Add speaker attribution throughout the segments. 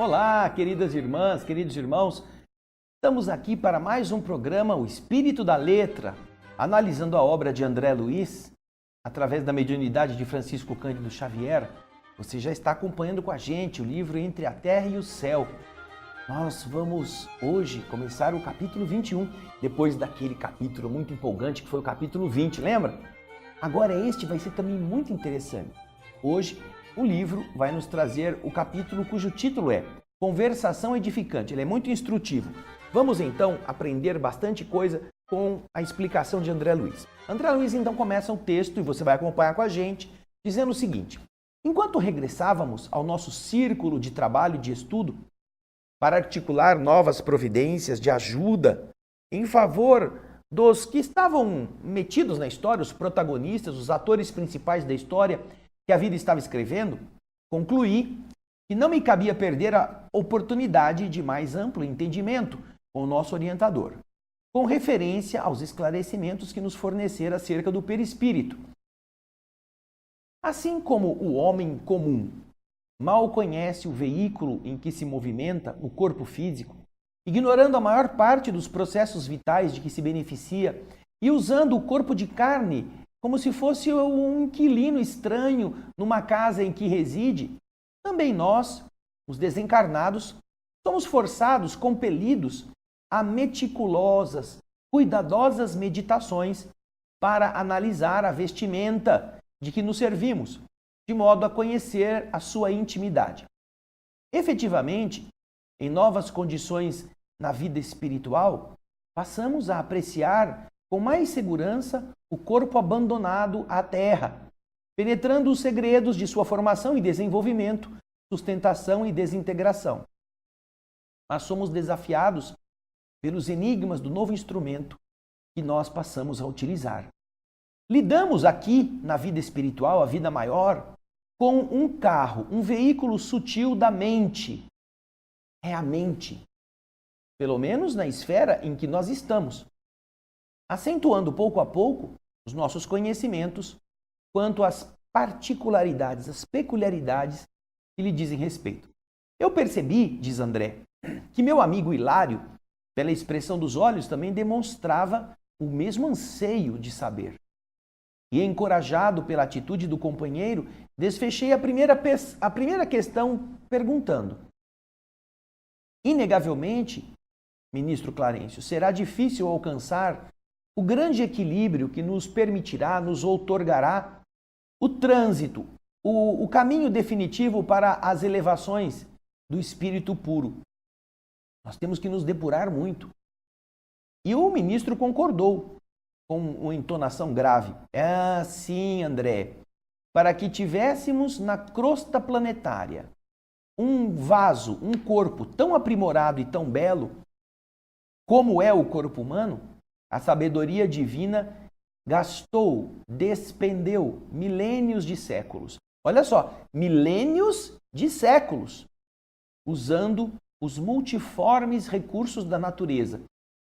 Speaker 1: Olá, queridas irmãs, queridos irmãos. Estamos aqui para mais um programa, O Espírito da Letra, analisando a obra de André Luiz, através da mediunidade de Francisco Cândido Xavier. Você já está acompanhando com a gente o livro Entre a Terra e o Céu. Nós vamos hoje começar o capítulo 21, depois daquele capítulo muito empolgante que foi o capítulo 20, lembra? Agora este vai ser também muito interessante. Hoje o livro vai nos trazer o capítulo cujo título é Conversação Edificante. Ele é muito instrutivo. Vamos então aprender bastante coisa com a explicação de André Luiz. André Luiz então começa o texto e você vai acompanhar com a gente, dizendo o seguinte: enquanto regressávamos ao nosso círculo de trabalho e de estudo, para articular novas providências de ajuda em favor dos que estavam metidos na história, os protagonistas, os atores principais da história que a vida estava escrevendo, concluí que não me cabia perder a oportunidade de mais amplo entendimento com o nosso orientador, com referência aos esclarecimentos que nos fornecera acerca do perispírito. Assim como o homem comum mal conhece o veículo em que se movimenta o corpo físico, ignorando a maior parte dos processos vitais de que se beneficia e usando o corpo de carne como se fosse um inquilino estranho numa casa em que reside, também nós, os desencarnados, somos forçados, compelidos a meticulosas, cuidadosas meditações para analisar a vestimenta de que nos servimos, de modo a conhecer a sua intimidade. Efetivamente, em novas condições na vida espiritual, passamos a apreciar com mais segurança o corpo abandonado à terra, penetrando os segredos de sua formação e desenvolvimento, sustentação e desintegração. Mas somos desafiados pelos enigmas do novo instrumento que nós passamos a utilizar. Lidamos aqui, na vida espiritual, a vida maior, com um carro, um veículo sutil da mente. É a mente, pelo menos na esfera em que nós estamos, acentuando pouco a pouco os nossos conhecimentos quanto às particularidades, às peculiaridades que lhe dizem respeito. Eu percebi, diz André, que meu amigo Hilário, pela expressão dos olhos, também demonstrava o mesmo anseio de saber. E encorajado pela atitude do companheiro, desfechei a primeira questão perguntando: inegavelmente, ministro Clarencio, será difícil alcançar o grande equilíbrio que nos permitirá, nos outorgará o trânsito, o caminho definitivo para as elevações do espírito puro. Nós temos que nos depurar muito. E o ministro concordou com uma entonação grave. Sim, André, para que tivéssemos na crosta planetária um vaso, um corpo tão aprimorado e tão belo como é o corpo humano, a sabedoria divina gastou, despendeu milênios de séculos. Olha só, milênios de séculos, usando os multiformes recursos da natureza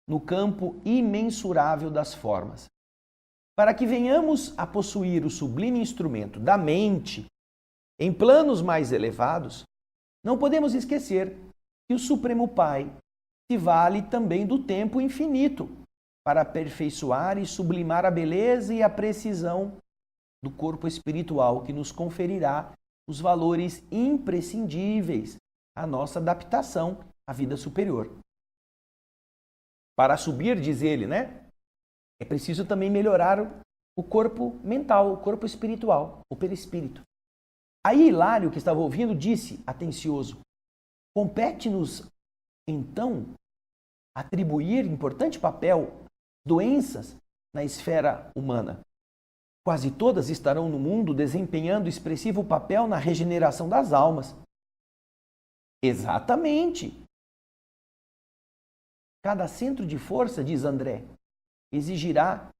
Speaker 1: no campo imensurável das formas. Para que venhamos a possuir o sublime instrumento da mente em planos mais elevados, não podemos esquecer que o Supremo Pai se vale também do tempo infinito para aperfeiçoar e sublimar a beleza e a precisão do corpo espiritual que nos conferirá os valores imprescindíveis à nossa adaptação à vida superior. Para subir, diz ele, é preciso também melhorar o corpo mental, o corpo espiritual, o perispírito. Aí Hilário, que estava ouvindo, disse, atencioso: compete-nos, então, atribuir importante papel às doenças na esfera humana. Quase todas estarão no mundo desempenhando expressivo papel na regeneração das almas. Exatamente. Cada centro de força, diz André, exigirá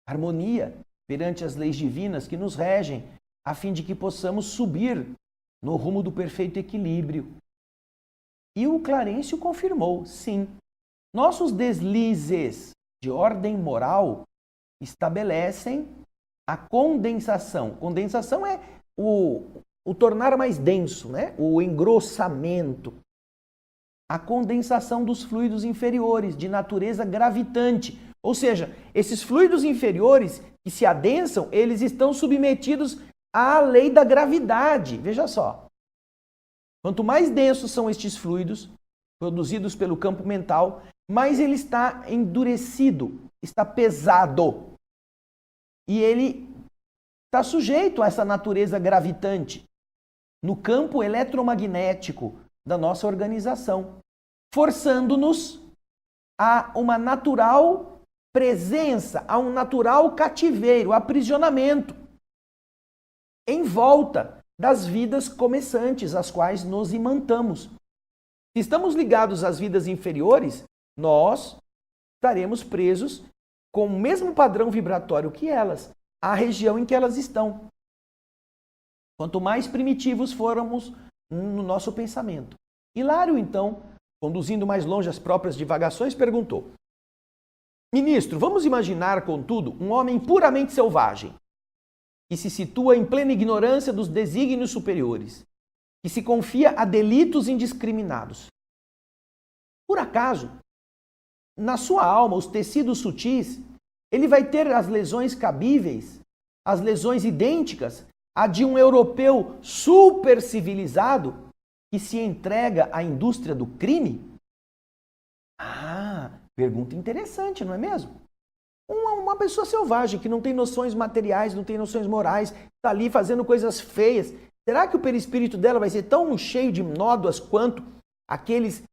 Speaker 1: harmonia perante as leis divinas que nos regem, a fim de que possamos subir no rumo do perfeito equilíbrio. E o Clarencio confirmou, sim, nossos deslizes de ordem moral estabelecem a condensação. Condensação é o tornar mais denso, o engrossamento a condensação dos fluidos inferiores de natureza gravitante. Ou seja, esses fluidos inferiores que se adensam, eles estão submetidos à lei da gravidade. Veja só. Quanto mais densos são estes fluidos, produzidos pelo campo mental, mais ele está endurecido, está pesado. E ele está sujeito a essa natureza gravitante no campo eletromagnético da nossa organização, forçando-nos a uma natural presença, a um natural cativeiro, aprisionamento em volta das vidas começantes, às quais nos imantamos. Se estamos ligados às vidas inferiores, nós estaremos presos com o mesmo padrão vibratório que elas, à região em que elas estão. Quanto mais primitivos formos no nosso pensamento. Hilário, então, conduzindo mais longe as próprias divagações, perguntou: Ministro, vamos imaginar, contudo, um homem puramente selvagem, que se situa em plena ignorância dos desígnios superiores, que se confia a delitos indiscriminados. Por acaso, na sua alma, os tecidos sutis, ele vai ter as lesões cabíveis, as lesões idênticas à de um europeu super civilizado que se entrega à indústria do crime? Ah, pergunta interessante, não é mesmo? Uma pessoa selvagem que não tem noções materiais, não tem noções morais, está ali fazendo coisas feias. Será que o perispírito dela vai ser tão cheio de nódoas quanto aqueles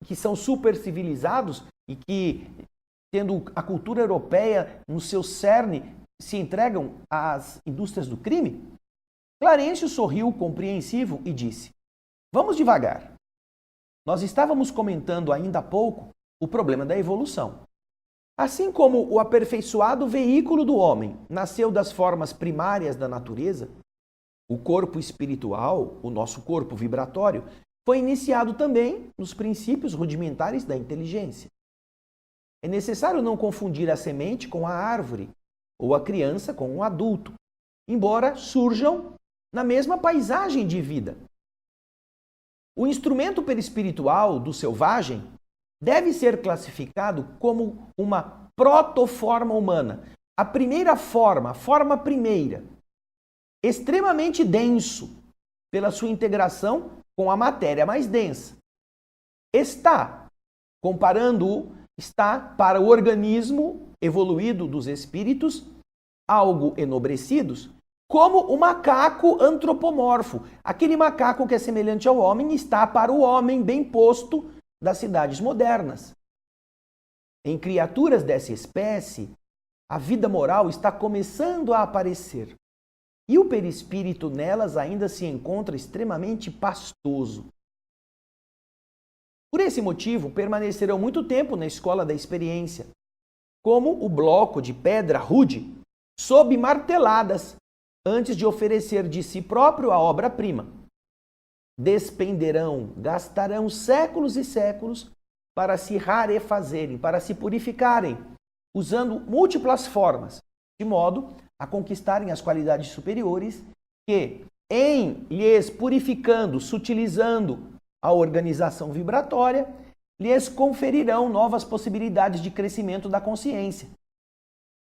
Speaker 1: que são super civilizados e que, tendo a cultura europeia no seu cerne, se entregam às indústrias do crime? Clarencio sorriu compreensivo e disse: Vamos devagar. Nós estávamos comentando ainda há pouco o problema da evolução. Assim como o aperfeiçoado veículo do homem nasceu das formas primárias da natureza, o corpo espiritual, o nosso corpo vibratório, foi iniciado também nos princípios rudimentares da inteligência. É necessário não confundir a semente com a árvore, ou a criança com o adulto, embora surjam na mesma paisagem de vida. O instrumento perispiritual do selvagem deve ser classificado como uma protoforma humana. A primeira forma, a forma primeira, extremamente denso pela sua integração com a matéria mais densa. Está para o organismo evoluído dos espíritos, algo enobrecidos, como o macaco antropomorfo. Aquele macaco que é semelhante ao homem está para o homem bem posto das cidades modernas. Em criaturas dessa espécie, a vida moral está começando a aparecer. E o perispírito nelas ainda se encontra extremamente pastoso. Por esse motivo, permanecerão muito tempo na escola da experiência, como o bloco de pedra rude, sob marteladas, antes de oferecer de si próprio a obra-prima. Despenderão, gastarão séculos e séculos para se rarefazerem, para se purificarem, usando múltiplas formas, de modo a conquistarem as qualidades superiores que, em lhes purificando, sutilizando a organização vibratória, lhes conferirão novas possibilidades de crescimento da consciência.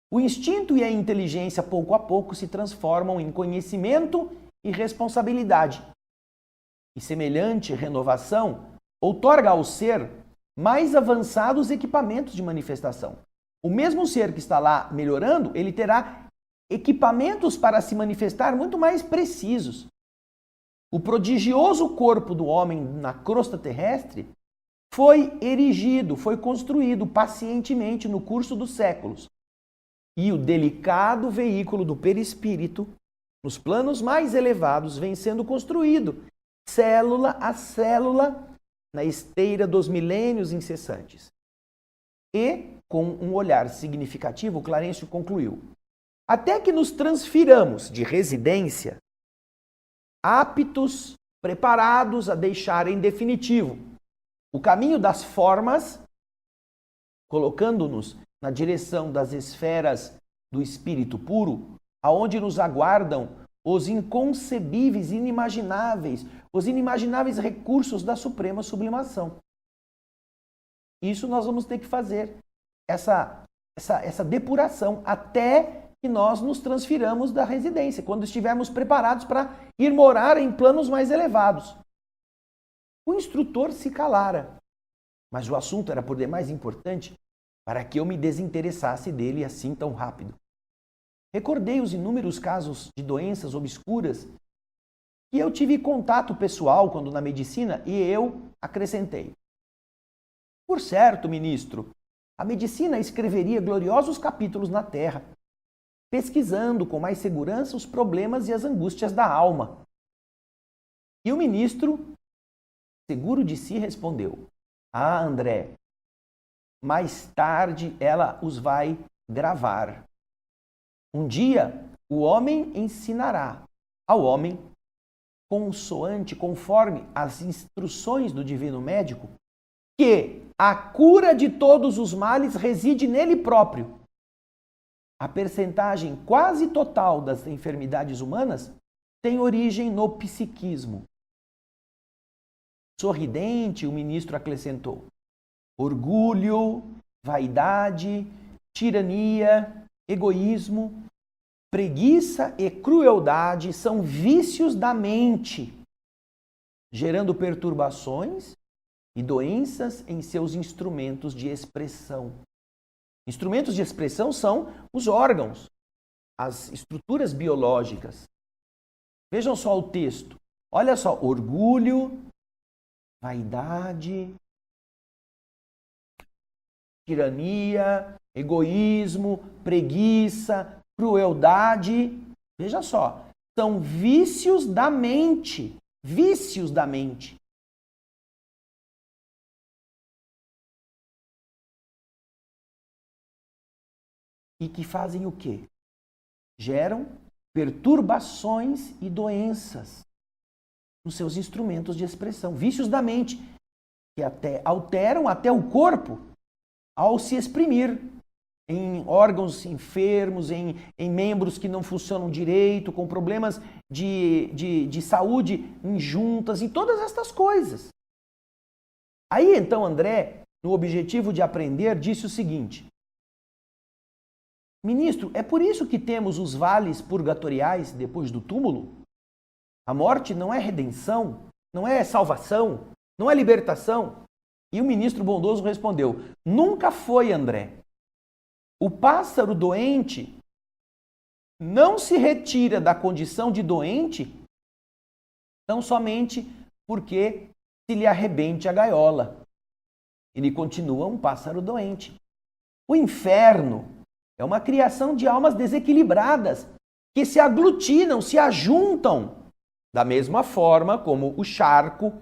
Speaker 1: O instinto e a inteligência, pouco a pouco, se transformam em conhecimento e responsabilidade. E semelhante renovação outorga ao ser mais avançados equipamentos de manifestação. O mesmo ser que está lá melhorando, ele terá equipamentos para se manifestar muito mais precisos. O prodigioso corpo do homem na crosta terrestre foi erigido, foi construído pacientemente no curso dos séculos. E o delicado veículo do perispírito, nos planos mais elevados, vem sendo construído, célula a célula, na esteira dos milênios incessantes. E, com um olhar significativo, Clarencio concluiu: até que nos transfiramos de residência, aptos, preparados a deixar em definitivo o caminho das formas, colocando-nos na direção das esferas do espírito puro, aonde nos aguardam os inconcebíveis, os inimagináveis recursos da suprema sublimação. Isso nós vamos ter que fazer, essa depuração, até que nós nos transfiramos da residência, quando estivermos preparados para ir morar em planos mais elevados. O instrutor se calara, mas o assunto era por demais importante para que eu me desinteressasse dele assim tão rápido. Recordei os inúmeros casos de doenças obscuras que eu tive contato pessoal quando na medicina e eu acrescentei. Por certo, ministro, a medicina escreveria gloriosos capítulos na Terra, pesquisando com mais segurança os problemas e as angústias da alma. E o ministro, seguro de si, respondeu: Ah, André, mais tarde ela os vai gravar. Um dia o homem ensinará ao homem, consoante, conforme as instruções do divino médico, que a cura de todos os males reside nele próprio. A percentagem quase total das enfermidades humanas tem origem no psiquismo. Sorridente, o ministro acrescentou: orgulho, vaidade, tirania, egoísmo, preguiça e crueldade são vícios da mente, gerando perturbações e doenças em seus instrumentos de expressão. Instrumentos de expressão são os órgãos, as estruturas biológicas. Vejam só o texto. Olha só: orgulho, vaidade, tirania, egoísmo, preguiça, crueldade. Veja só, são vícios da mente. Vícios da mente. E que fazem o quê? Geram perturbações e doenças nos seus instrumentos de expressão. Vícios da mente, que até alteram até o corpo ao se exprimir em órgãos enfermos, em membros que não funcionam direito, com problemas de saúde em juntas, em todas estas coisas. Aí então André, no objetivo de aprender, disse o seguinte: ministro, é por isso que temos os vales purgatoriais depois do túmulo? A morte não é redenção, não é salvação, não é libertação? E o ministro bondoso respondeu: nunca foi, André. O pássaro doente não se retira da condição de doente tão somente porque se lhe arrebente a gaiola. Ele continua um pássaro doente. O inferno é uma criação de almas desequilibradas que se aglutinam, se ajuntam, da mesma forma como o charco,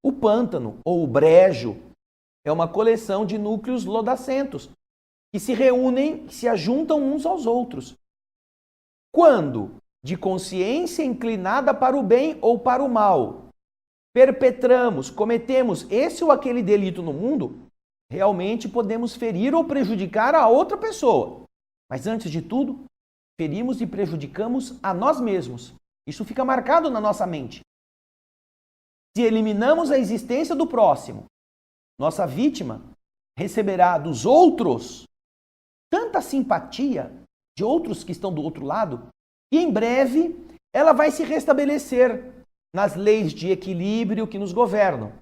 Speaker 1: o pântano ou o brejo é uma coleção de núcleos lodacentos que se reúnem, que se ajuntam uns aos outros. Quando, de consciência inclinada para o bem ou para o mal, perpetramos, cometemos esse ou aquele delito no mundo, realmente podemos ferir ou prejudicar a outra pessoa. Mas antes de tudo, ferimos e prejudicamos a nós mesmos. Isso fica marcado na nossa mente. Se eliminamos a existência do próximo, nossa vítima receberá dos outros tanta simpatia de outros que estão do outro lado, que em breve ela vai se restabelecer nas leis de equilíbrio que nos governam,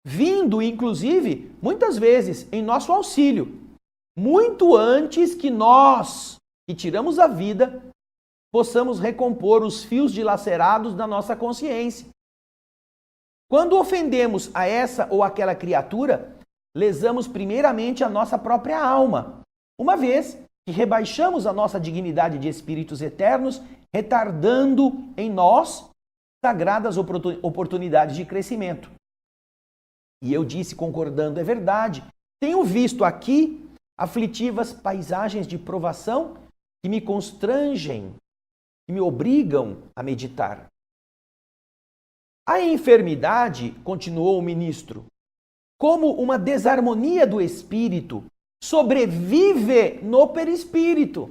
Speaker 1: vindo, inclusive, muitas vezes em nosso auxílio, muito antes que nós, que tiramos a vida, possamos recompor os fios dilacerados da nossa consciência. Quando ofendemos a essa ou aquela criatura, lesamos primeiramente a nossa própria alma, uma vez que rebaixamos a nossa dignidade de espíritos eternos, retardando em nós sagradas oportunidades de crescimento. E eu disse, concordando, é verdade. Tenho visto aqui aflitivas paisagens de provação que me constrangem, que me obrigam a meditar. A enfermidade, continuou o ministro, como uma desarmonia do espírito, sobrevive no perispírito.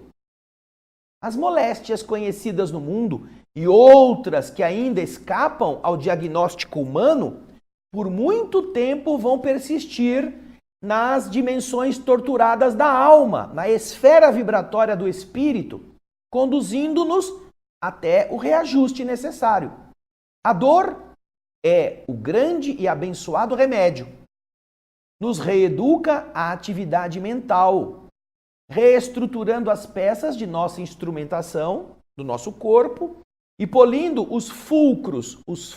Speaker 1: As moléstias conhecidas no mundo e outras que ainda escapam ao diagnóstico humano, por muito tempo vão persistir nas dimensões torturadas da alma, na esfera vibratória do espírito, conduzindo-nos até o reajuste necessário. A dor é o grande e abençoado remédio. Nos reeduca a atividade mental, reestruturando as peças de nossa instrumentação, do nosso corpo, e polindo os fulcros, os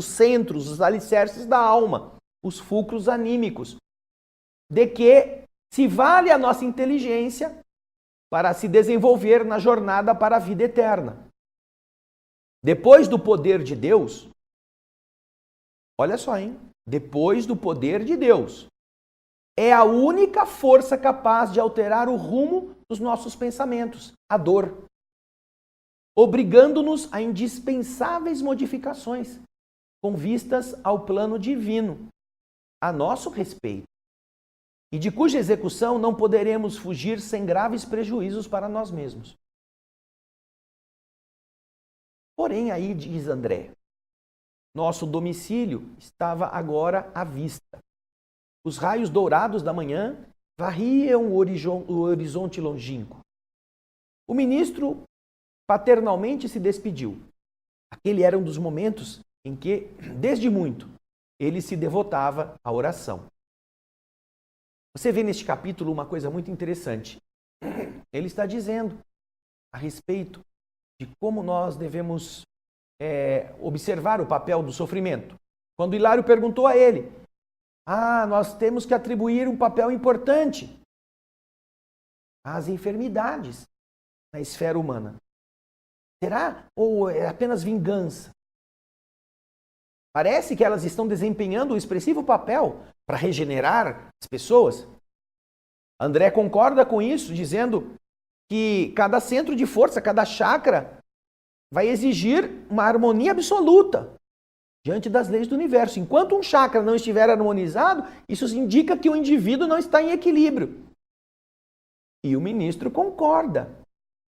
Speaker 1: centros, os alicerces da alma, os fulcros anímicos, de que se vale a nossa inteligência para se desenvolver na jornada para a vida eterna. Depois do poder de Deus, olha só, hein? Depois do poder de Deus, é a única força capaz de alterar o rumo dos nossos pensamentos, a dor, obrigando-nos a indispensáveis modificações com vistas ao plano divino, a nosso respeito, e de cuja execução não poderemos fugir sem graves prejuízos para nós mesmos. Porém, aí diz André, nosso domicílio estava agora à vista. Os raios dourados da manhã varriam o horizonte longínquo. O ministro paternalmente se despediu. Aquele era um dos momentos em que, desde muito, ele se devotava à oração. Você vê neste capítulo uma coisa muito interessante. Ele está dizendo a respeito de como nós devemos observar o papel do sofrimento. Quando Hilário perguntou a ele, nós temos que atribuir um papel importante às enfermidades na esfera humana. Será? Ou é apenas vingança? Parece que elas estão desempenhando um expressivo papel para regenerar as pessoas. André concorda com isso, dizendo que cada centro de força, cada chakra, vai exigir uma harmonia absoluta diante das leis do universo. Enquanto um chakra não estiver harmonizado, isso indica que o indivíduo não está em equilíbrio. E o ministro concorda.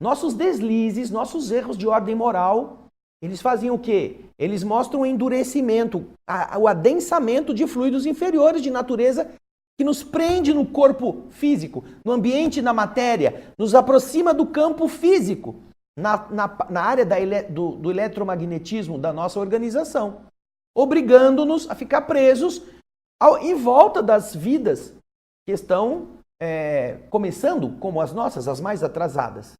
Speaker 1: Nossos deslizes, nossos erros de ordem moral, eles faziam o quê? Eles mostram o endurecimento, o adensamento de fluidos inferiores de natureza que nos prende no corpo físico, no ambiente da matéria, nos aproxima do campo físico, na área do eletromagnetismo da nossa organização, obrigando-nos a ficar presos em volta das vidas que estão começando, como as nossas, as mais atrasadas.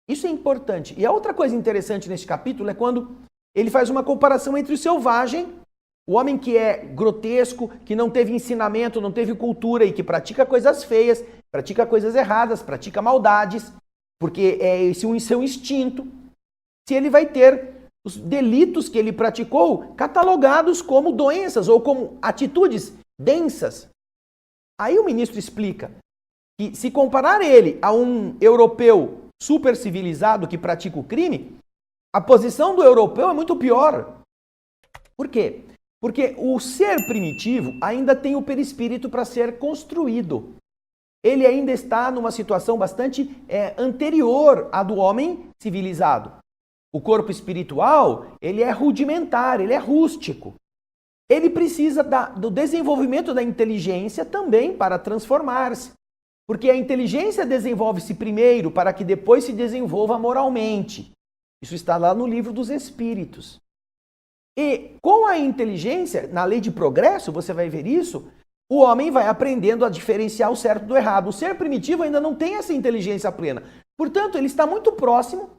Speaker 1: Isso é importante. E a outra coisa interessante nesse capítulo é quando ele faz uma comparação entre o selvagem, o homem que é grotesco, que não teve ensinamento, não teve cultura e que pratica coisas feias, pratica coisas erradas, pratica maldades, porque é esse o seu instinto. Se ele vai ter os delitos que ele praticou catalogados como doenças ou como atitudes densas. Aí o ministro explica que se comparar ele a um europeu super civilizado que pratica o crime, a posição do europeu é muito pior. Por quê? Porque o ser primitivo ainda tem o perispírito para ser construído. Ele ainda está numa situação bastante anterior à do homem civilizado. O corpo espiritual, ele é rudimentar, ele é rústico. Ele precisa do desenvolvimento da inteligência também para transformar-se. Porque a inteligência desenvolve-se primeiro para que depois se desenvolva moralmente. Isso está lá no livro dos Espíritos. E com a inteligência, na lei de progresso, você vai ver isso, o homem vai aprendendo a diferenciar o certo do errado. O ser primitivo ainda não tem essa inteligência plena. Portanto, ele está muito próximo.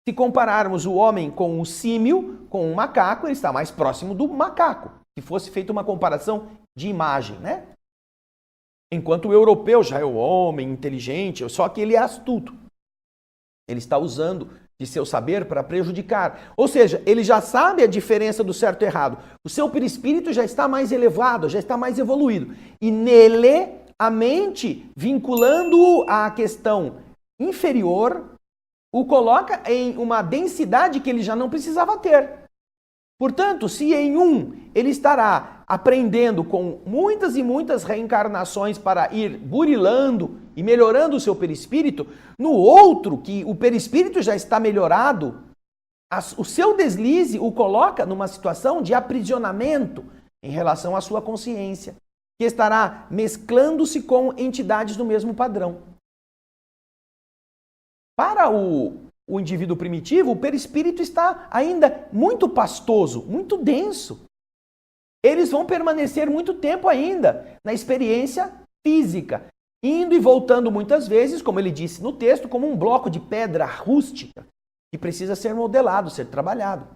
Speaker 1: Se compararmos o homem com o símio, com o macaco, ele está mais próximo do macaco. Se fosse feita uma comparação de imagem, né? Enquanto o europeu já é o homem inteligente, só que ele é astuto. Ele está usando de seu saber para prejudicar. Ou seja, ele já sabe a diferença do certo e errado. O seu perispírito já está mais elevado, já está mais evoluído. E nele, a mente, vinculando-o à questão inferior, o coloca em uma densidade que ele já não precisava ter. Portanto, se em um ele estará aprendendo com muitas e muitas reencarnações para ir burilando e melhorando o seu perispírito, no outro, que o perispírito já está melhorado, o seu deslize o coloca numa situação de aprisionamento em relação à sua consciência, que estará mesclando-se com entidades do mesmo padrão. Para o indivíduo primitivo, o perispírito está ainda muito pastoso, muito denso. Eles vão permanecer muito tempo ainda na experiência física, indo e voltando muitas vezes, como ele disse no texto, como um bloco de pedra rústica que precisa ser modelado, ser trabalhado.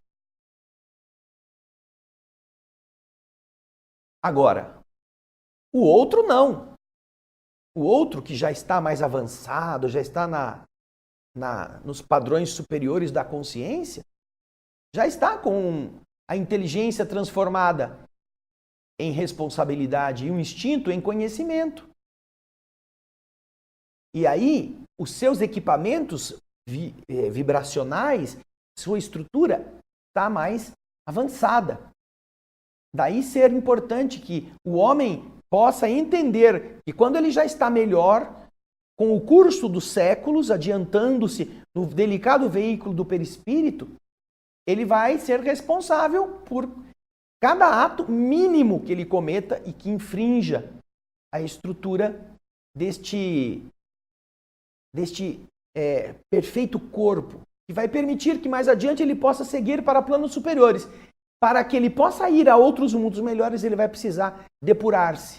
Speaker 1: Agora, o outro não. O outro que já está mais avançado, já está nos padrões superiores da consciência, já está com a inteligência transformada em responsabilidade e o instinto em conhecimento. E aí, os seus equipamentos vibracionais, sua estrutura está mais avançada. Daí ser importante que o homem possa entender que quando ele já está melhor, com o curso dos séculos, adiantando-se no delicado veículo do perispírito, ele vai ser responsável por cada ato mínimo que ele cometa e que infrinja a estrutura deste perfeito corpo, que vai permitir que mais adiante ele possa seguir para planos superiores. Para que ele possa ir a outros mundos melhores, ele vai precisar depurar-se.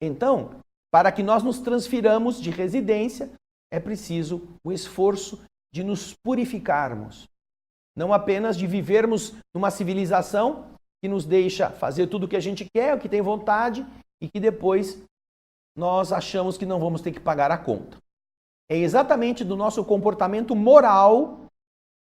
Speaker 1: Então, para que nós nos transfiramos de residência, é preciso o esforço de nos purificarmos. Não apenas de vivermos numa civilização que nos deixa fazer tudo o que a gente quer, o que tem vontade, e que depois nós achamos que não vamos ter que pagar a conta. É exatamente do nosso comportamento moral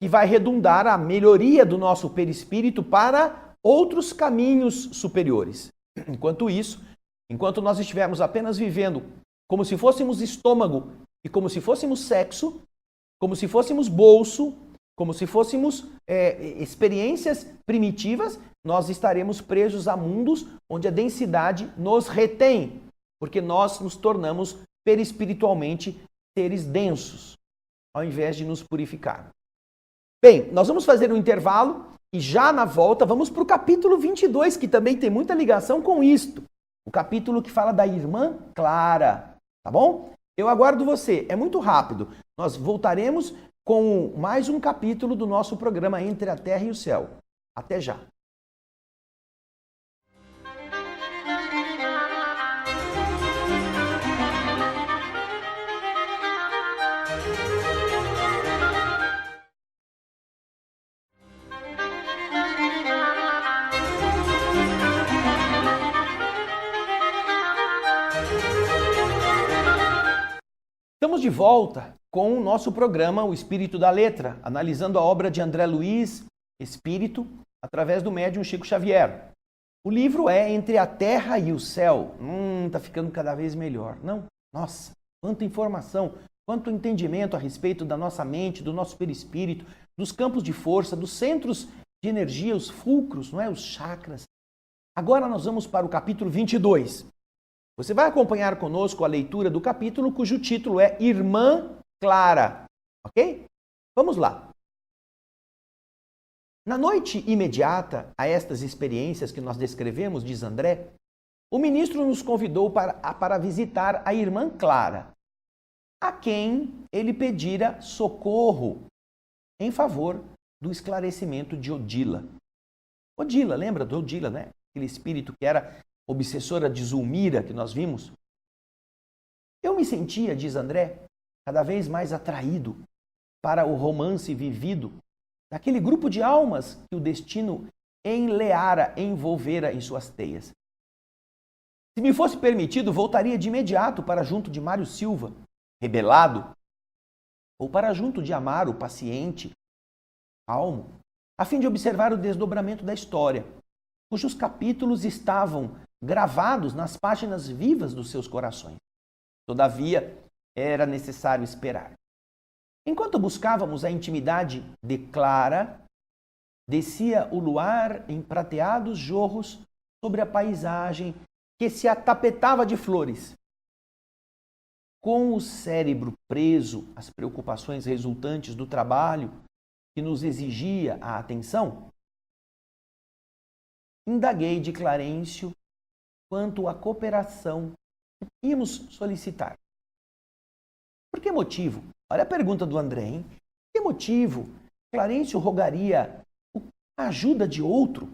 Speaker 1: que vai redundar a melhoria do nosso perispírito para outros caminhos superiores. Enquanto isso, enquanto nós estivermos apenas vivendo como se fôssemos estômago e como se fôssemos sexo, como se fôssemos bolso, como se fôssemos experiências primitivas, nós estaremos presos a mundos onde a densidade nos retém, porque nós nos tornamos perispiritualmente seres densos, ao invés de nos purificar. Bem, nós vamos fazer um intervalo e já na volta vamos para o capítulo 22, que também tem muita ligação com isto. O capítulo que fala da irmã Clara, tá bom? Eu aguardo você, é muito rápido. Nós voltaremos com mais um capítulo do nosso programa Entre a Terra e o Céu. Até já! Estamos de volta com o nosso programa O Espírito da Letra, analisando a obra de André Luiz, Espírito, através do médium Chico Xavier. O livro é Entre a Terra e o Céu. Tá ficando cada vez melhor. Não? Nossa, quanta informação, quanto entendimento a respeito da nossa mente, do nosso perispírito, dos campos de força, dos centros de energia, os fulcros, não é? Os chakras. Agora nós vamos para o capítulo 22. Você vai acompanhar conosco a leitura do capítulo, cujo título é Irmã Clara. Ok? Vamos lá. Na noite imediata a estas experiências que nós descrevemos, diz André, o ministro nos convidou para visitar a irmã Clara, a quem ele pedira socorro em favor do esclarecimento de Odila. Odila, lembra do Odila, né? Aquele espírito que era obsessora de Zulmira, que nós vimos. Eu me sentia, diz André, cada vez mais atraído para o romance vivido daquele grupo de almas que o destino enleara, envolvera em suas teias. Se me fosse permitido, voltaria de imediato para junto de Mário Silva, rebelado, ou para junto de Amaro, paciente, calmo, a fim de observar o desdobramento da história, cujos capítulos estavam gravados nas páginas vivas dos seus corações. Todavia, era necessário esperar. Enquanto buscávamos a intimidade de Clara, descia o luar em prateados jorros sobre a paisagem que se atapetava de flores. Com o cérebro preso às preocupações resultantes do trabalho que nos exigia a atenção, indaguei de Clarencio quanto à cooperação que íamos solicitar. Por que motivo? Olha a pergunta do André, hein? Por que motivo Clarencio rogaria a ajuda de outro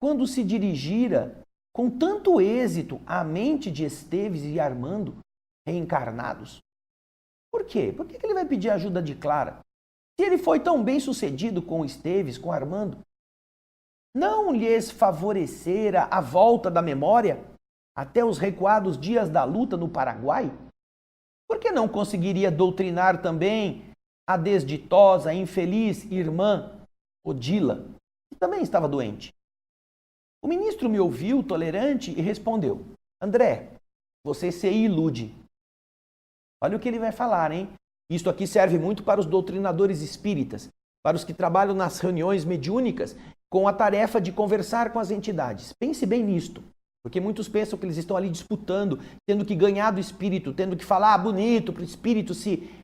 Speaker 1: quando se dirigira com tanto êxito à mente de Esteves e Armando reencarnados? Por quê? Por que ele vai pedir ajuda de Clara? Se ele foi tão bem sucedido com Esteves, com Armando, não lhes favorecera a volta da memória até os recuados dias da luta no Paraguai? Por que não conseguiria doutrinar também a desditosa, infeliz irmã Odila, que também estava doente? O ministro me ouviu tolerante e respondeu: André, você se ilude. Olha o que ele vai falar, hein? Isto aqui serve muito para os doutrinadores espíritas, para os que trabalham nas reuniões mediúnicas com a tarefa de conversar com as entidades. Pense bem nisto, porque muitos pensam que eles estão ali disputando, tendo que ganhar do espírito, tendo que falar bonito para o espírito se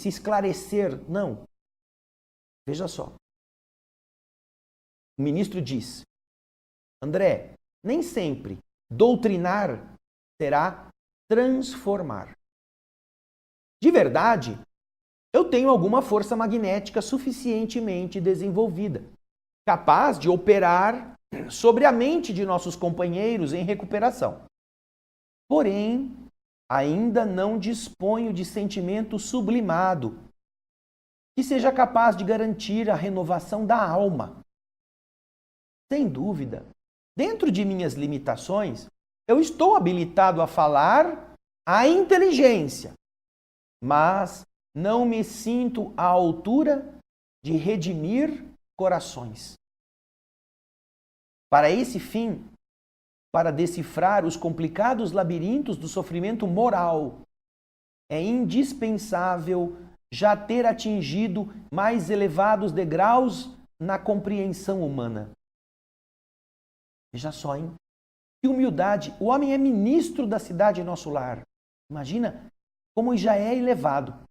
Speaker 1: esclarecer. Não. Veja só. O ministro diz: André, nem sempre doutrinar será transformar. De verdade, eu tenho alguma força magnética suficientemente desenvolvida, capaz de operar sobre a mente de nossos companheiros em recuperação. Porém, ainda não disponho de sentimento sublimado que seja capaz de garantir a renovação da alma. Sem dúvida, dentro de minhas limitações, eu estou habilitado a falar à inteligência, mas não me sinto à altura de redimir corações. Para esse fim, para decifrar os complicados labirintos do sofrimento moral, é indispensável já ter atingido mais elevados degraus na compreensão humana. Veja só, hein? Que humildade! O homem é ministro da cidade em nosso lar. Imagina como já é elevado.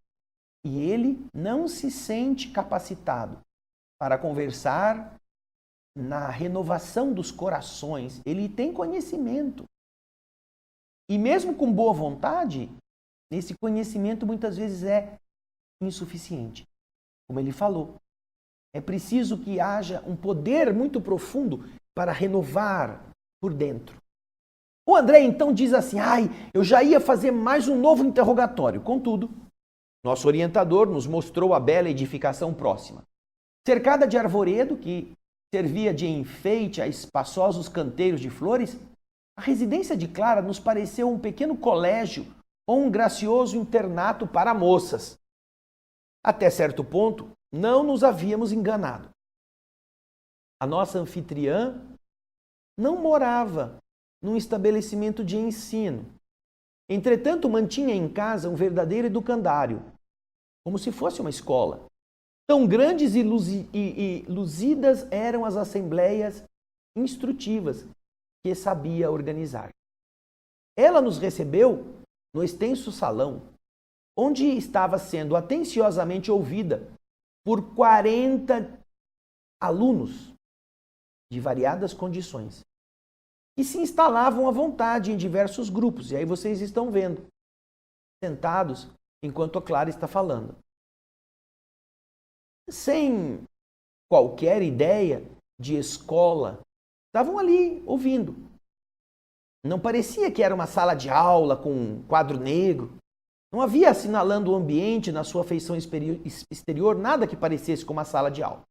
Speaker 1: E ele não se sente capacitado para conversar na renovação dos corações. Ele tem conhecimento. E mesmo com boa vontade, esse conhecimento muitas vezes é insuficiente. Como ele falou, é preciso que haja um poder muito profundo para renovar por dentro. O André então diz assim: eu já ia fazer mais um novo interrogatório. Contudo, nosso orientador nos mostrou a bela edificação próxima. Cercada de arvoredo que servia de enfeite a espaçosos canteiros de flores, a residência de Clara nos pareceu um pequeno colégio ou um gracioso internato para moças. Até certo ponto, não nos havíamos enganado. A nossa anfitriã não morava num estabelecimento de ensino. Entretanto, mantinha em casa um verdadeiro educandário, como se fosse uma escola. Tão grandes e luzidas eram as assembleias instrutivas que sabia organizar. Ela nos recebeu no extenso salão, onde estava sendo atenciosamente ouvida por 40 alunos de variadas condições, que se instalavam à vontade em diversos grupos. E aí vocês estão vendo, sentados enquanto a Clara está falando. Sem qualquer ideia de escola, estavam ali ouvindo. Não parecia que era uma sala de aula com um quadro negro. Não havia assinalando o ambiente na sua feição exterior nada que parecesse com uma sala de aula.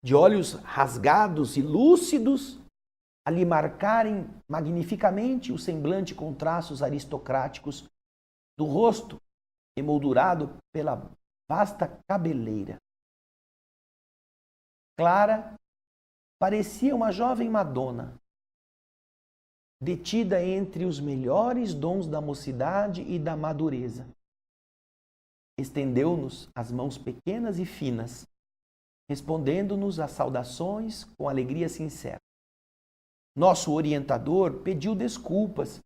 Speaker 1: De olhos rasgados e lúcidos, a lhe marcarem magnificamente o semblante com traços aristocráticos do rosto, emoldurado pela vasta cabeleira. Clara parecia uma jovem Madonna, detida entre os melhores dons da mocidade e da madureza. Estendeu-nos as mãos pequenas e finas, respondendo-nos às saudações com alegria sincera. Nosso orientador pediu desculpas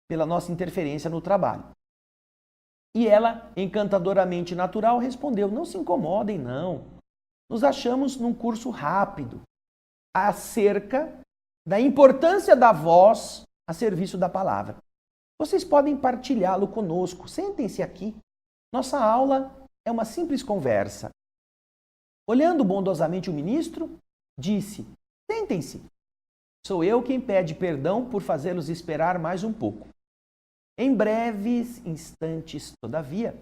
Speaker 1: pela nossa interferência no trabalho. E ela, encantadoramente natural, respondeu: não se incomodem, não. Nos achamos num curso rápido, acerca da importância da voz a serviço da palavra. Vocês podem partilhá-lo conosco. Sentem-se aqui. Nossa aula é uma simples conversa. Olhando bondosamente o ministro, disse: sentem-se. Sou eu quem pede perdão por fazê-los esperar mais um pouco. Em breves instantes, todavia,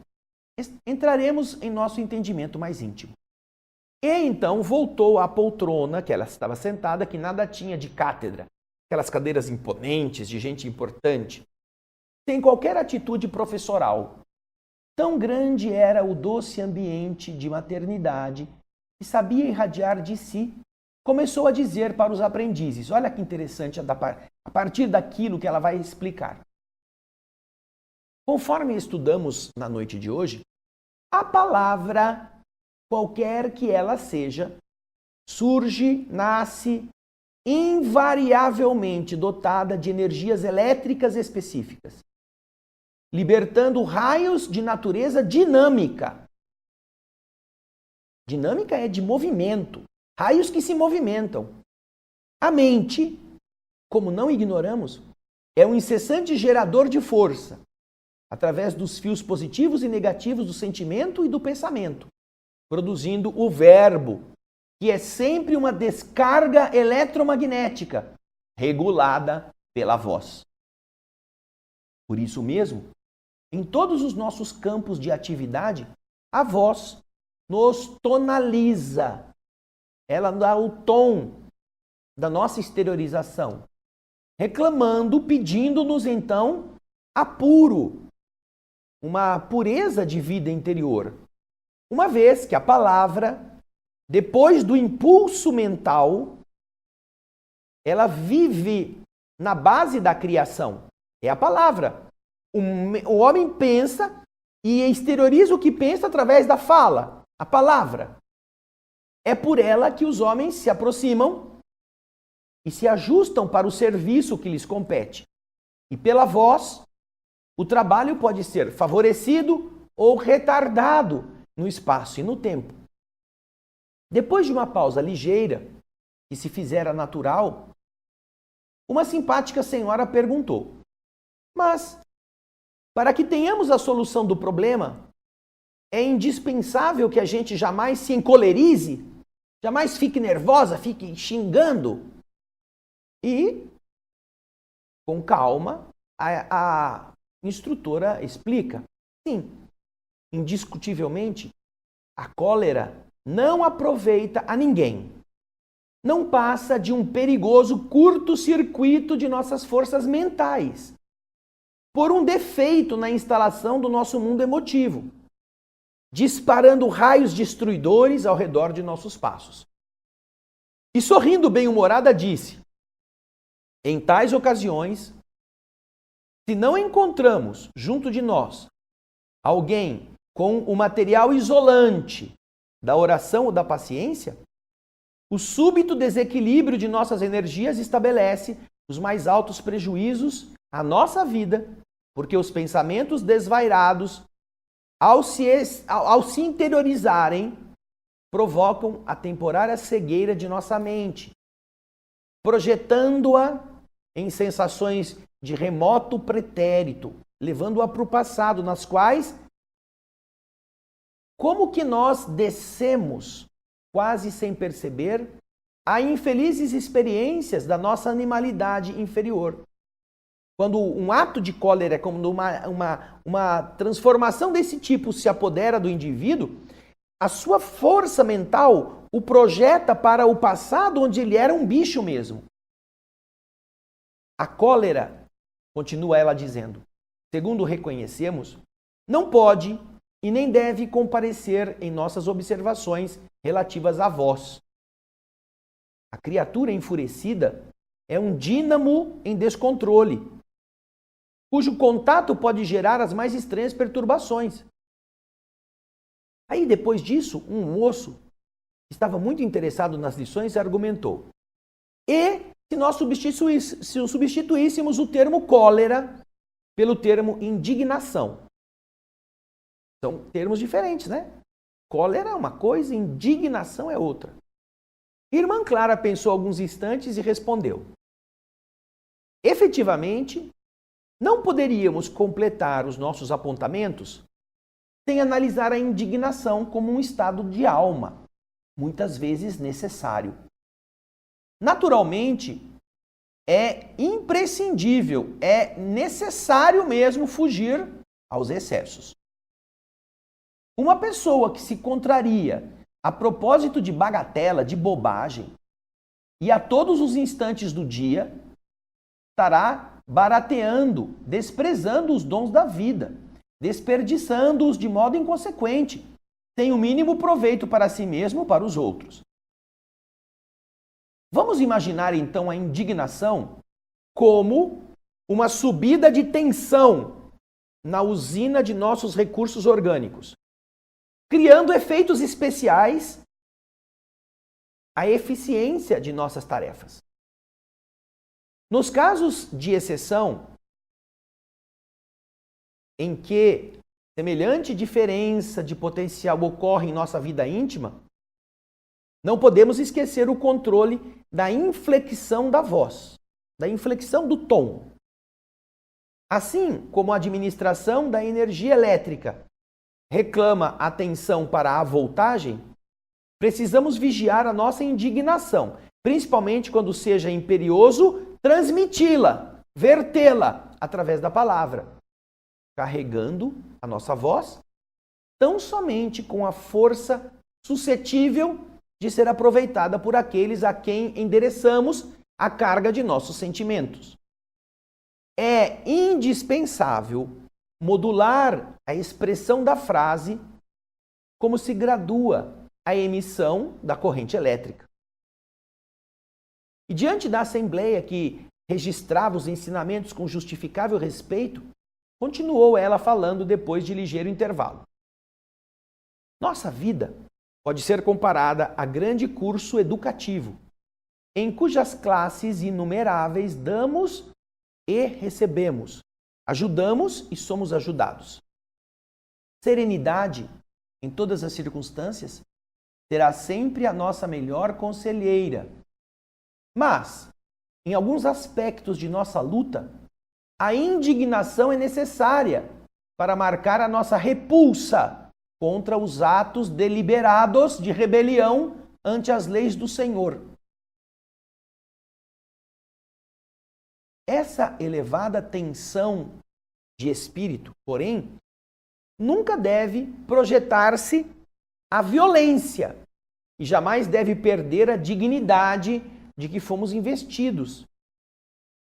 Speaker 1: entraremos em nosso entendimento mais íntimo. E então voltou à poltrona que ela estava sentada, que nada tinha de cátedra, aquelas cadeiras imponentes de gente importante, sem qualquer atitude professoral. Tão grande era o doce ambiente de maternidade que sabia irradiar de si. Começou a dizer para os aprendizes, olha que interessante, a partir daquilo que ela vai explicar. Conforme estudamos na noite de hoje, a palavra, qualquer que ela seja, surge, nasce, invariavelmente dotada de energias elétricas específicas, libertando raios de natureza dinâmica. Dinâmica é de movimento, raios que se movimentam. A mente, como não ignoramos, é um incessante gerador de força, através dos fios positivos e negativos do sentimento e do pensamento, produzindo o verbo, que é sempre uma descarga eletromagnética, regulada pela voz. Por isso mesmo, em todos os nossos campos de atividade, a voz nos tonaliza. Ela dá o tom da nossa exteriorização, reclamando, pedindo-nos então apuro, uma pureza de vida interior. Uma vez que a palavra, depois do impulso mental, ela vive na base da criação. É a palavra. O homem pensa e exterioriza o que pensa através da fala, a palavra. É por ela que os homens se aproximam e se ajustam para o serviço que lhes compete. E pela voz, o trabalho pode ser favorecido ou retardado no espaço e no tempo. Depois de uma pausa ligeira, que se fizera natural, uma simpática senhora perguntou: mas, para que tenhamos a solução do problema, é indispensável que a gente jamais se encolerize, jamais fique nervosa, fique xingando. E, com calma, a instrutora explica: sim, indiscutivelmente, a cólera não aproveita a ninguém. Não passa de um perigoso curto-circuito de nossas forças mentais, por um defeito na instalação do nosso mundo emotivo, disparando raios destruidores ao redor de nossos passos. E sorrindo bem-humorada disse: em tais ocasiões, se não encontramos junto de nós alguém com o material isolante da oração ou da paciência, o súbito desequilíbrio de nossas energias estabelece os mais altos prejuízos à nossa vida, porque os pensamentos desvairados, ao se interiorizarem, provocam a temporária cegueira de nossa mente, projetando-a em sensações de remoto pretérito, levando-a para o passado, nas quais, como que nós descemos, quase sem perceber, a infelizes experiências da nossa animalidade inferior. Quando um ato de cólera, quando uma transformação desse tipo se apodera do indivíduo, a sua força mental o projeta para o passado, onde ele era um bicho mesmo. A cólera, continua ela dizendo, segundo reconhecemos, não pode e nem deve comparecer em nossas observações relativas à voz. A criatura enfurecida é um dínamo em descontrole, cujo contato pode gerar as mais estranhas perturbações. Aí, depois disso, um moço que estava muito interessado nas lições argumentou: e se nós substituíssemos o termo cólera pelo termo indignação? São termos diferentes, né? Cólera é uma coisa, indignação é outra. Irmã Clara pensou alguns instantes e respondeu: efetivamente, não poderíamos completar os nossos apontamentos sem analisar a indignação como um estado de alma, muitas vezes necessário. Naturalmente, é imprescindível, é necessário mesmo fugir aos excessos. Uma pessoa que se contraria a propósito de bagatela, de bobagem, e a todos os instantes do dia, estará barateando, desprezando os dons da vida, desperdiçando-os de modo inconsequente, sem o mínimo proveito para si mesmo ou para os outros. Vamos imaginar então a indignação como uma subida de tensão na usina de nossos recursos orgânicos, criando efeitos especiais à eficiência de nossas tarefas. Nos casos de exceção, em que semelhante diferença de potencial ocorre em nossa vida íntima, não podemos esquecer o controle da inflexão da voz, da inflexão do tom. Assim como a administração da energia elétrica reclama atenção para a voltagem, precisamos vigiar a nossa indignação, principalmente quando seja imperioso transmiti-la, vertê-la através da palavra, carregando a nossa voz tão somente com a força suscetível de ser aproveitada por aqueles a quem endereçamos a carga de nossos sentimentos. É indispensável modular a expressão da frase como se gradua a emissão da corrente elétrica. E diante da assembleia que registrava os ensinamentos com justificável respeito, continuou ela falando depois de ligeiro intervalo. Nossa vida pode ser comparada a grande curso educativo, em cujas classes inumeráveis damos e recebemos, ajudamos e somos ajudados. Serenidade, em todas as circunstâncias, será sempre a nossa melhor conselheira. Mas, em alguns aspectos de nossa luta, a indignação é necessária para marcar a nossa repulsa contra os atos deliberados de rebelião ante as leis do Senhor. Essa elevada tensão de espírito, porém, nunca deve projetar-se à violência e jamais deve perder a dignidade de que fomos investidos,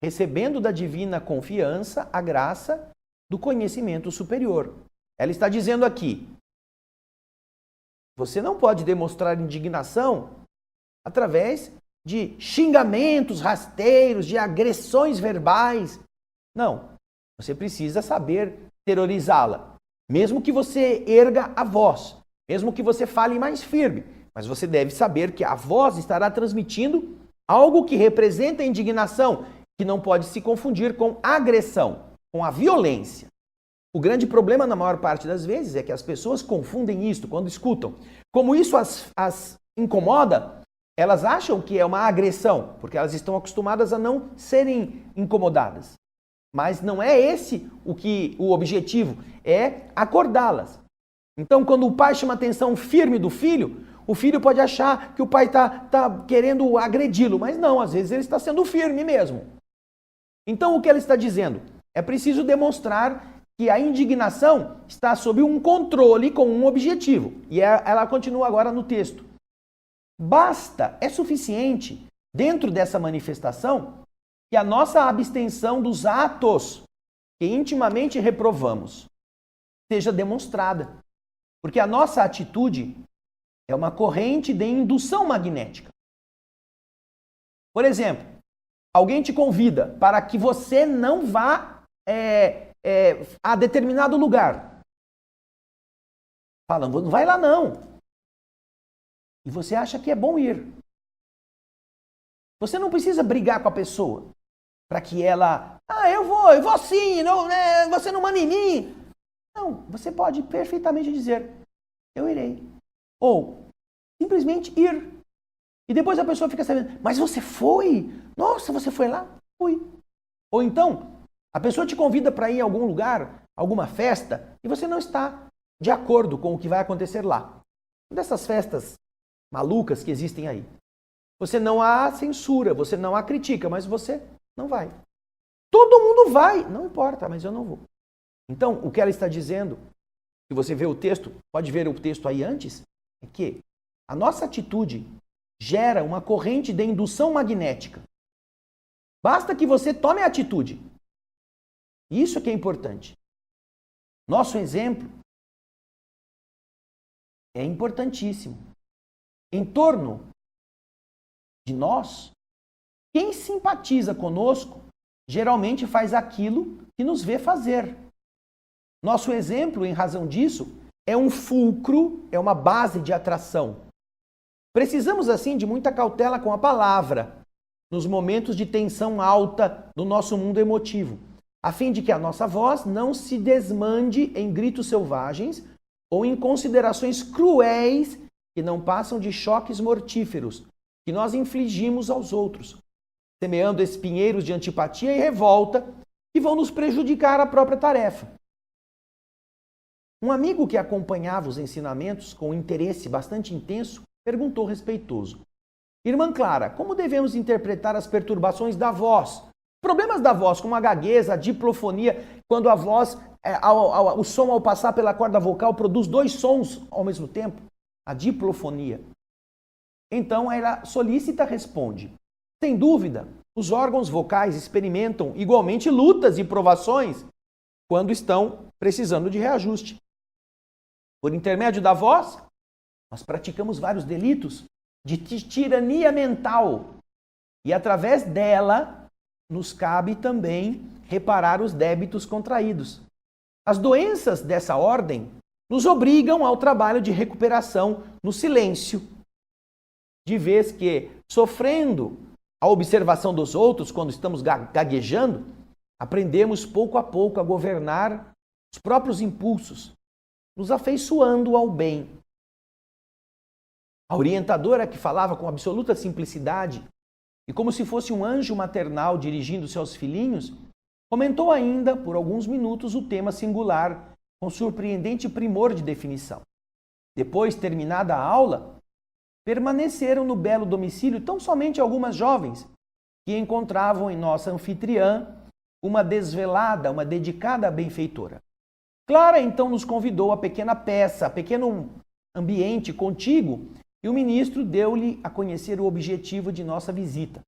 Speaker 1: recebendo da divina confiança a graça do conhecimento superior. Ela está dizendo aqui, você não pode demonstrar indignação através de xingamentos rasteiros, de agressões verbais. Não, você precisa saber terrorizá-la. Mesmo que você erga a voz, mesmo que você fale mais firme, mas você deve saber que a voz estará transmitindo algo que representa indignação, que não pode se confundir com agressão, com a violência. O grande problema, na maior parte das vezes, é que as pessoas confundem isto quando escutam. Como isso as incomoda, elas acham que é uma agressão, porque elas estão acostumadas a não serem incomodadas. Mas não é esse o objetivo, é acordá-las. Então, quando o pai chama a atenção firme do filho, o filho pode achar que o pai está querendo agredi-lo, mas não, às vezes ele está sendo firme mesmo. Então, o que ela está dizendo? É preciso demonstrar que a indignação está sob um controle com um objetivo. E ela continua agora no texto. Basta, é suficiente, dentro dessa manifestação, que a nossa abstenção dos atos que intimamente reprovamos seja demonstrada. Porque a nossa atitude é uma corrente de indução magnética. Por exemplo, alguém te convida para que você não vá a determinado lugar. Fala, não vai lá não. E você acha que é bom ir. Você não precisa brigar com a pessoa para que ela, eu vou sim, não, você não manda em mim. Não, você pode perfeitamente dizer, eu irei. Ou simplesmente ir. E depois a pessoa fica sabendo, mas você foi? Nossa, você foi lá? Fui. Ou então, a pessoa te convida para ir em algum lugar, alguma festa, e você não está de acordo com o que vai acontecer lá. Dessas festas malucas que existem aí. Você não a censura, você não a critica, mas você não vai. Todo mundo vai, não importa, mas eu não vou. Então, o que ela está dizendo, se você vê o texto, pode ver o texto aí antes, é que a nossa atitude gera uma corrente de indução magnética. Basta que você tome a atitude. Isso que é importante. Nosso exemplo é importantíssimo. Em torno de nós, quem simpatiza conosco geralmente faz aquilo que nos vê fazer. Nosso exemplo, em razão disso, é um fulcro, é uma base de atração. Precisamos, assim, de muita cautela com a palavra, nos momentos de tensão alta do nosso mundo emotivo, a fim de que a nossa voz não se desmande em gritos selvagens ou em considerações cruéis que não passam de choques mortíferos que nós infligimos aos outros, semeando espinheiros de antipatia e revolta que vão nos prejudicar a própria tarefa. Um amigo que acompanhava os ensinamentos com um interesse bastante intenso perguntou respeitoso: Irmã Clara, como devemos interpretar as perturbações da voz? Problemas da voz, como a gagueza, a diplofonia, quando a voz, o som ao passar pela corda vocal produz dois sons ao mesmo tempo, a diplofonia. Então ela solícita responde: sem dúvida, os órgãos vocais experimentam igualmente lutas e provações quando estão precisando de reajuste. Por intermédio da voz, nós praticamos vários delitos de tirania mental e através dela nos cabe também reparar os débitos contraídos. As doenças dessa ordem nos obrigam ao trabalho de recuperação no silêncio, de vez que, sofrendo a observação dos outros quando estamos gaguejando, aprendemos pouco a pouco a governar os próprios impulsos, nos afeiçoando ao bem. A orientadora, que falava com absoluta simplicidade e como se fosse um anjo maternal dirigindo-se aos filhinhos, comentou ainda, por alguns minutos, o tema singular, com surpreendente primor de definição. Depois, terminada a aula, permaneceram no belo domicílio tão somente algumas jovens que encontravam em nossa anfitriã uma desvelada, uma dedicada benfeitora. Clara então nos convidou a pequena peça, a pequeno ambiente contíguo, e o ministro deu-lhe a conhecer o objetivo de nossa visita.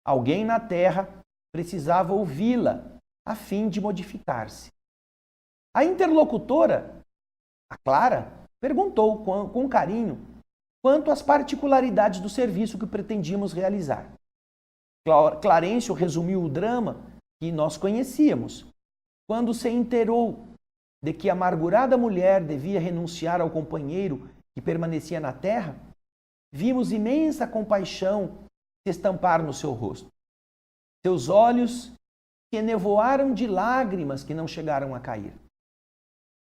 Speaker 1: Alguém na terra precisava ouvi-la a fim de modificar-se. A interlocutora, a Clara, perguntou com carinho quanto às particularidades do serviço que pretendíamos realizar. Clarencio resumiu o drama que nós conhecíamos, quando se inteirou de que a amargurada mulher devia renunciar ao companheiro que permanecia na terra. Vimos imensa compaixão se estampar no seu rosto. Seus olhos se enevoaram de lágrimas que não chegaram a cair.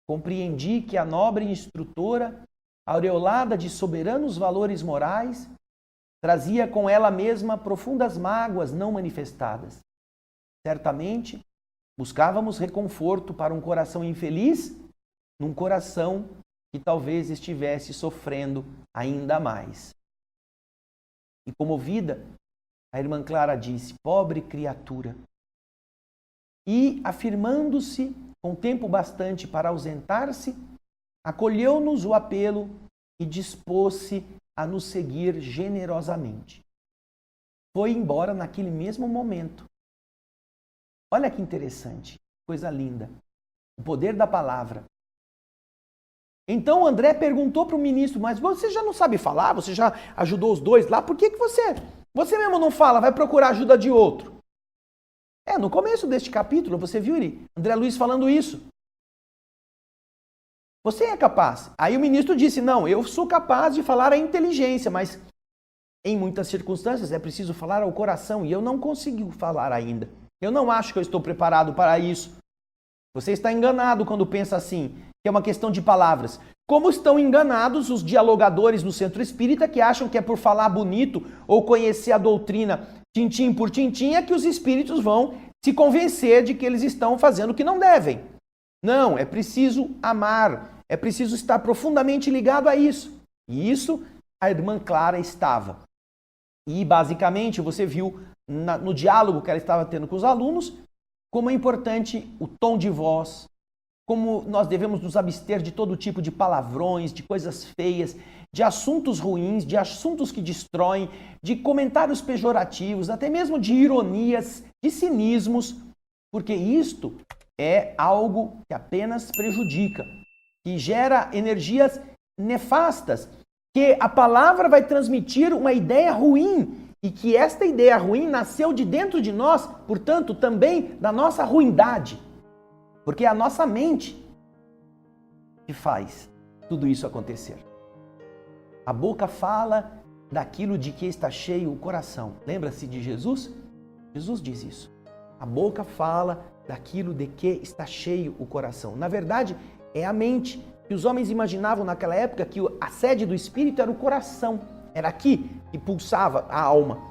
Speaker 1: Compreendi que a nobre instrutora, aureolada de soberanos valores morais, trazia com ela mesma profundas mágoas não manifestadas. Certamente, buscávamos reconforto para um coração infeliz, num coração que talvez estivesse sofrendo ainda mais. E comovida, a irmã Clara disse: pobre criatura. E, afirmando-se com tempo bastante para ausentar-se, acolheu-nos o apelo e dispôs-se a nos seguir generosamente. Foi embora naquele mesmo momento. Olha que interessante, coisa linda. O poder da palavra. Então André perguntou para o ministro: mas você já não sabe falar? Você já ajudou os dois lá? Por que você mesmo não fala? Vai procurar ajuda de outro? No começo deste capítulo, você viu André Luiz falando isso. Você é capaz. Aí o ministro disse: não, eu sou capaz de falar a inteligência, mas em muitas circunstâncias é preciso falar ao coração e eu não consigo falar ainda. Eu não acho que eu estou preparado para isso. Você está enganado quando pensa assim, que é uma questão de palavras. Como estão enganados os dialogadores no centro espírita que acham que é por falar bonito ou conhecer a doutrina tintim por tintim é que os espíritos vão se convencer de que eles estão fazendo o que não devem. Não, é preciso amar, é preciso estar profundamente ligado a isso. E isso a irmã Clara estava. E basicamente você viu no diálogo que ela estava tendo com os alunos como é importante o tom de voz, como nós devemos nos abster de todo tipo de palavrões, de coisas feias, de assuntos ruins, de assuntos que destroem, de comentários pejorativos, até mesmo de ironias, de cinismos, porque isto é algo que apenas prejudica, que gera energias nefastas, que a palavra vai transmitir uma ideia ruim e que esta ideia ruim nasceu de dentro de nós, portanto, também da nossa ruindade. Porque é a nossa mente que faz tudo isso acontecer. A boca fala daquilo de que está cheio o coração. Lembra-se de Jesus? Jesus diz isso. A boca fala daquilo de que está cheio o coração. Na verdade, é a mente. Que os homens imaginavam naquela época que a sede do espírito era o coração. Era aqui que pulsava a alma.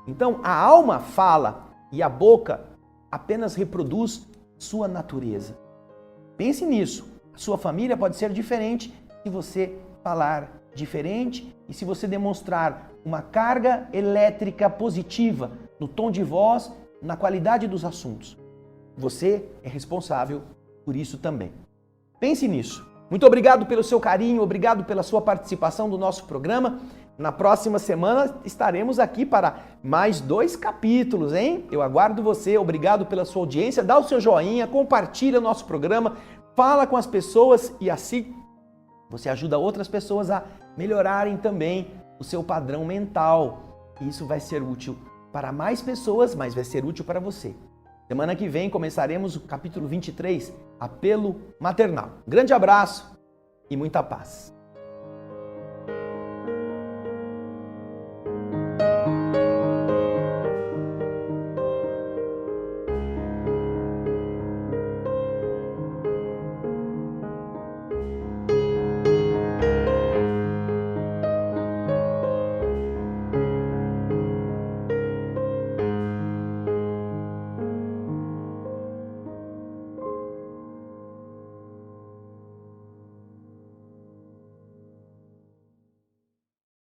Speaker 1: Então, a alma fala e a boca apenas reproduz sua natureza. Pense nisso. A sua família pode ser diferente se você falar diferente e se você demonstrar uma carga elétrica positiva no tom de voz, na qualidade dos assuntos. Você é responsável por isso também. Pense nisso. Muito obrigado pelo seu carinho, obrigado pela sua participação no nosso programa. Na próxima semana estaremos aqui para mais 2 capítulos, hein? Eu aguardo você, obrigado pela sua audiência, dá o seu joinha, compartilha o nosso programa, fala com as pessoas e assim você ajuda outras pessoas a melhorarem também o seu padrão mental. Isso vai ser útil para mais pessoas, mas vai ser útil para você. Semana que vem começaremos o capítulo 23, apelo maternal. Grande abraço e muita paz.